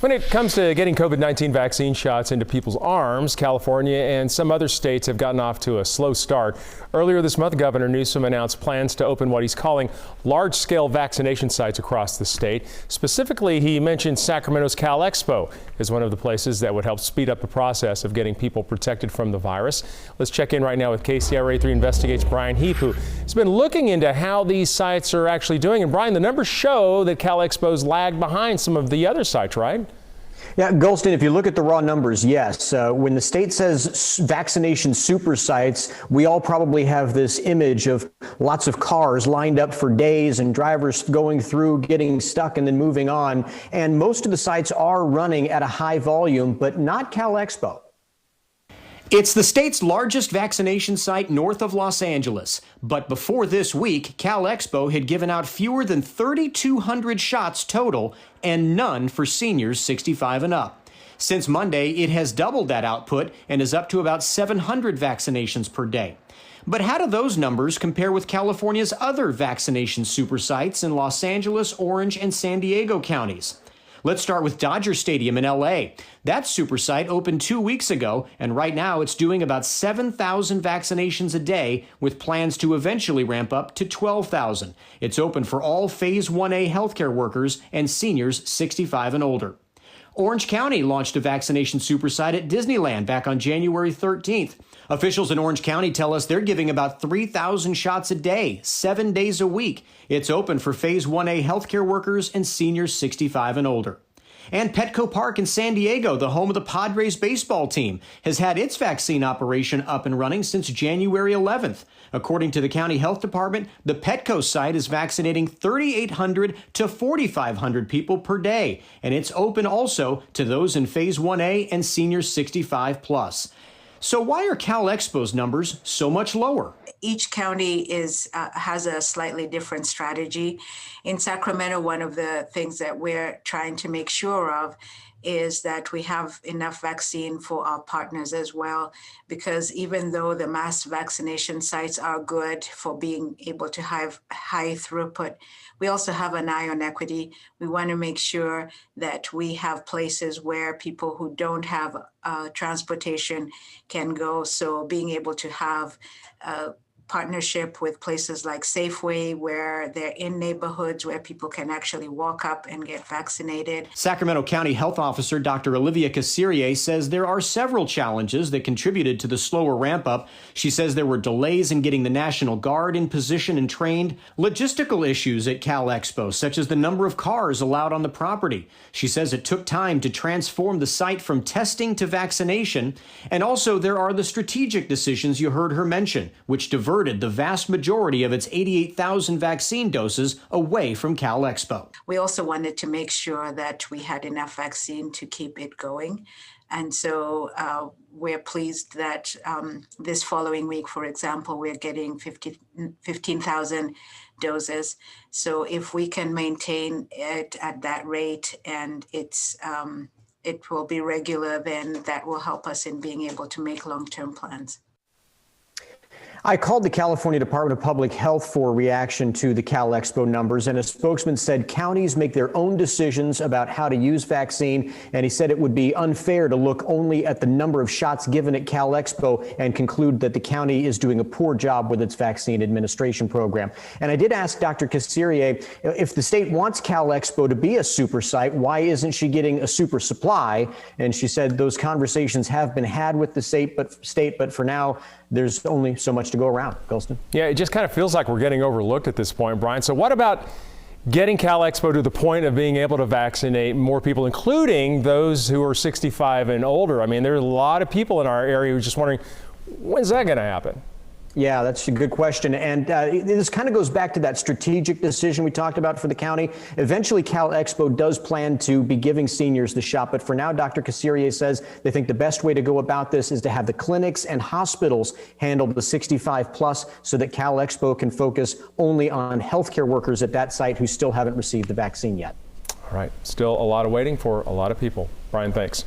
When it comes to getting COVID-19 vaccine shots into people's arms, California and some other states have gotten off to a slow start. Earlier this month, Governor Newsom announced plans to open what he's calling large-scale vaccination sites across the state. Specifically, he mentioned Sacramento's Cal Expo as one of the places that would help speed up the process of getting people protected from the virus. Let's check in right now with KCRA 3 Investigates Brian Heap, who has been looking into how these sites are actually doing. And Brian, the numbers show that Cal Expo's lagged behind some of the other sites, right? Yeah, Golston, if you look at the raw numbers, yes. When the state says vaccination super sites, we all probably have this image of lots of cars lined up for days and drivers going through, getting stuck and then moving on. And most of the sites are running at a high volume, but not Cal Expo. It's the state's largest vaccination site north of Los Angeles. But before this week, Cal Expo had given out fewer than 3,200 shots total and none for seniors 65 and up. Since Monday, it has doubled that output and is up to about 700 vaccinations per day. But how do those numbers compare with California's other vaccination super sites in Los Angeles, Orange, and San Diego counties? Let's start with Dodger Stadium in LA. That super site opened 2 weeks ago, and right now it's doing about 7,000 vaccinations a day with plans to eventually ramp up to 12,000. It's open for all Phase 1A healthcare workers and seniors 65 and older. Orange County launched a vaccination super site at Disneyland back on January 13th. Officials in Orange County tell us they're giving about 3,000 shots a day, 7 days a week. It's open for Phase 1A healthcare workers and seniors 65 and older. And Petco Park in San Diego, the home of the Padres baseball team, has had its vaccine operation up and running since January 11th. According to the county health department, the Petco site is vaccinating 3,800 to 4,500 people per day, and it's open also to those in Phase 1A and seniors 65 plus. So why are Cal Expo's numbers so much lower? Each county has a slightly different strategy. In Sacramento, one of the things that we're trying to make sure of is that we have enough vaccine for our partners as well, because even though the mass vaccination sites are good for being able to have high throughput, we also have an eye on equity. We want to make sure that we have places where people who don't have transportation can go. So being able to have partnership with places like Safeway, where they're in neighborhoods where people can actually walk up and get vaccinated. Sacramento County Health Officer Dr. Olivia Casirier says there are several challenges that contributed to the slower ramp up. She says there were delays in getting the National Guard in position and trained, logistical issues at Cal Expo, such as the number of cars allowed on the property. She says it took time to transform the site from testing to vaccination. And also there are the strategic decisions you heard her mention, which diverted the vast majority of its 88,000 vaccine doses away from Cal Expo. We also wanted to make sure that we had enough vaccine to keep it going. And so we're pleased that this following week, for example, we're getting 15,000 doses. So if we can maintain it at that rate and it will be regular, then that will help us in being able to make long-term plans. I called the California Department of Public Health for a reaction to the Cal Expo numbers, and a spokesman said counties make their own decisions about how to use vaccine, and he said it would be unfair to look only at the number of shots given at Cal Expo and conclude that the county is doing a poor job with its vaccine administration program. And I did ask Dr. Casirier, if the state wants Cal Expo to be a super site, why isn't she getting a super supply? And she said those conversations have been had with the state, but for now, there's only so much to go around. Golston? Yeah, it just kind of feels like we're getting overlooked at this point, Brian. So what about getting Cal Expo to the point of being able to vaccinate more people, including those who are 65 and older? I mean, there are a lot of people in our area who are just wondering, when's that going to happen? Yeah, that's a good question. And this kind of goes back to that strategic decision we talked about for the county. Eventually, Cal Expo does plan to be giving seniors the shot. But for now, Dr. Casirier says they think the best way to go about this is to have the clinics and hospitals handle the 65 plus so that Cal Expo can focus only on healthcare workers at that site who still haven't received the vaccine yet. All right. Still a lot of waiting for a lot of people. Brian, thanks.